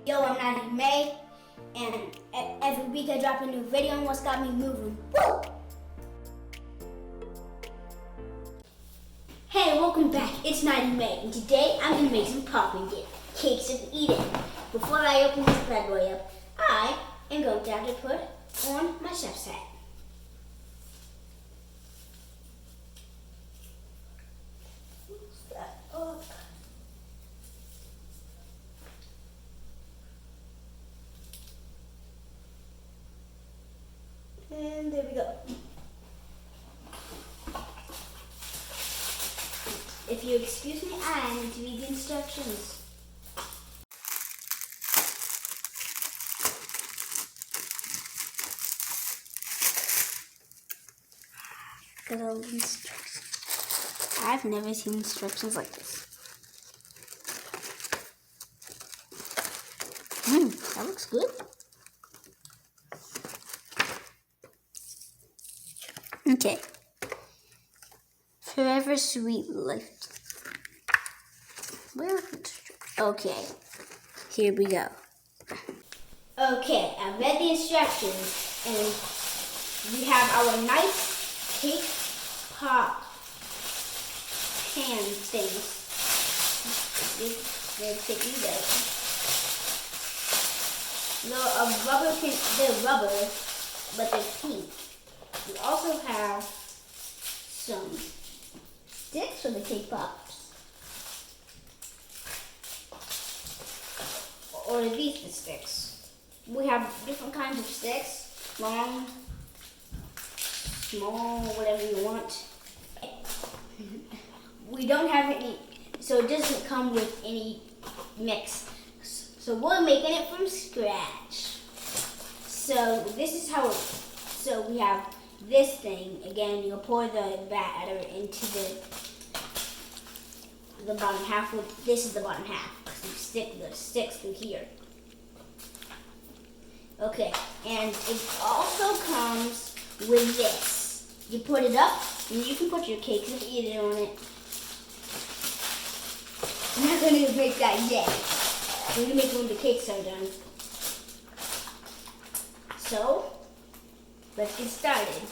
Yo, I'm Nadi Mae, and every week I drop a new video on what's got me moving. Woo! Hey, welcome back. It's Nadi Mae, and today I'm gonna make some popping dip cakes of Eden. Before I open this bad boy up, I am going to have to put on my chef's hat. And there we go. If you excuse me, I need to read the instructions. Good old instructions. I've never seen instructions like this. That looks good. Okay. Forever sweet life. Well, okay. Here we go. Okay, I read the instructions, and we have our nice cake pop pan things. They're taking they're rubber, but they're pink. We also have some sticks for the cake pops. Or are these the sticks? We have different kinds of sticks. Long, small, whatever you want. We don't have any, so it doesn't come with any mix. So we're making it from scratch. So this is how so we have this thing. Again, you'll pour the batter into the bottom half. This is the bottom half, because you stick the sticks through here. Okay, and it also comes with this. You put it up, and you can put your cakes and eat it on it. I'm not going to make that yet. We're going to make it when the cakes are done. So, let's get started.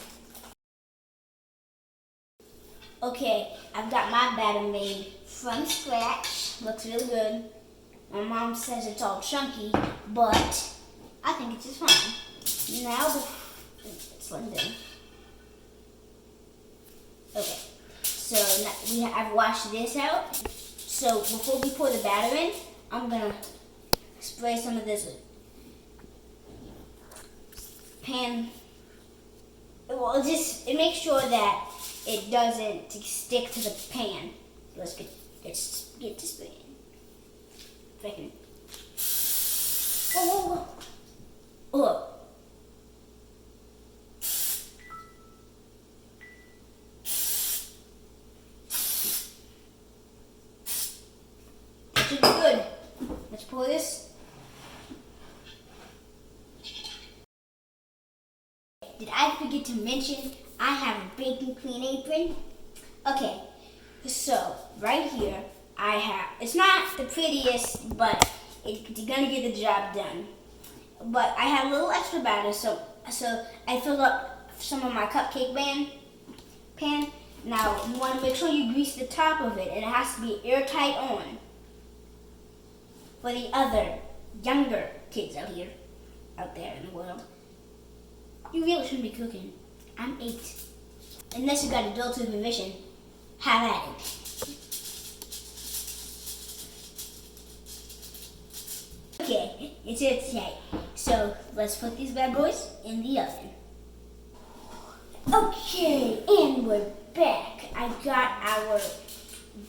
Okay, I've got my batter made from scratch. Looks really good. My mom says it's all chunky, but I think it's just fine. Now, it's letting down. Okay, so now I've washed this out. So before we pour the batter in, I'm gonna spray some of this pan. Well, it makes sure that it doesn't stick to the pan. Let's get to spraying. If I can. Oh. That should be good. Let's pour this. Did I forget to mention I have a baking clean apron? Okay, so right here I have, it's not the prettiest, but it's gonna get the job done. But I have a little extra batter, so I filled up some of my cupcake pan. Now you want to make sure you grease the top of it, and it has to be airtight on. For the other younger kids out there in the world, you really shouldn't be cooking. I'm 8. Unless you got adult supervision, have at it. Okay, it's airtight. So let's put these bad boys in the oven. Okay, and we're back. I got our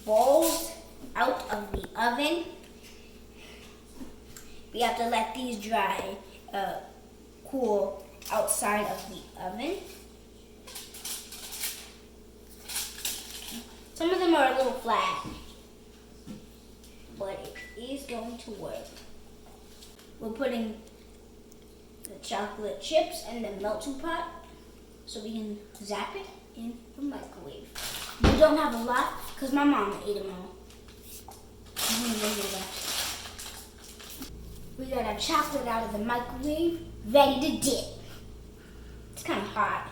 balls out of the oven. We have to let these dry, cool outside of the oven. Some of them are a little flat, but it is going to work. We're putting the chocolate chips in the melting pot so we can zap it in the microwave. We don't have a lot because my mom ate them all. We got our chocolate out of the microwave, ready to dip. It's kind of hot.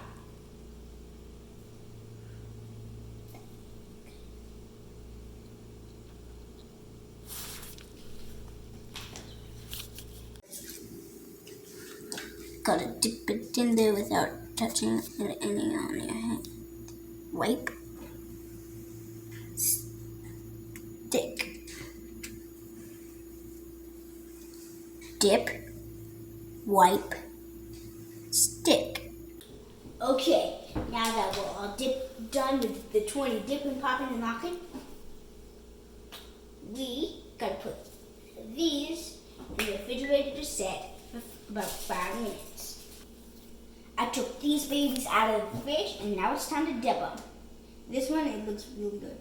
Gotta dip it in there without touching any on your hand. Wipe. Stick. Dip. Wipe. Stick. Okay, now that we're all done with the 20 dipping, popping, and locking, we gotta put these in the refrigerator to set for about 5 minutes. I took these babies out of the fridge and now it's time to dip them. This one, it looks really good.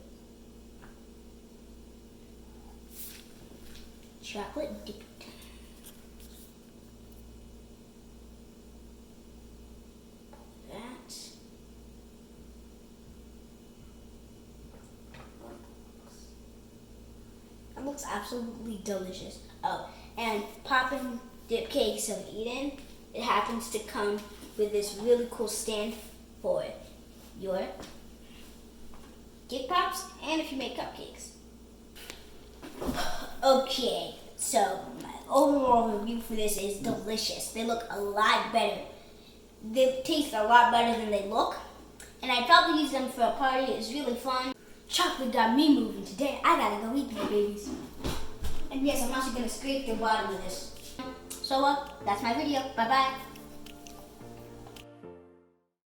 Chocolate dip. That looks absolutely delicious. Oh, and poppin' dip cakes of Eden, it happens to come with this really cool stand for your cake pops and if you make cupcakes. Okay, so my overall review for this is delicious. They look a lot better. They taste a lot better than they look. And I'd probably use them for a party. It's really fun. Chocolate got me moving today. I gotta go eat my babies. And yes, I'm also gonna scrape the bottom of this. So that's my video. Bye bye.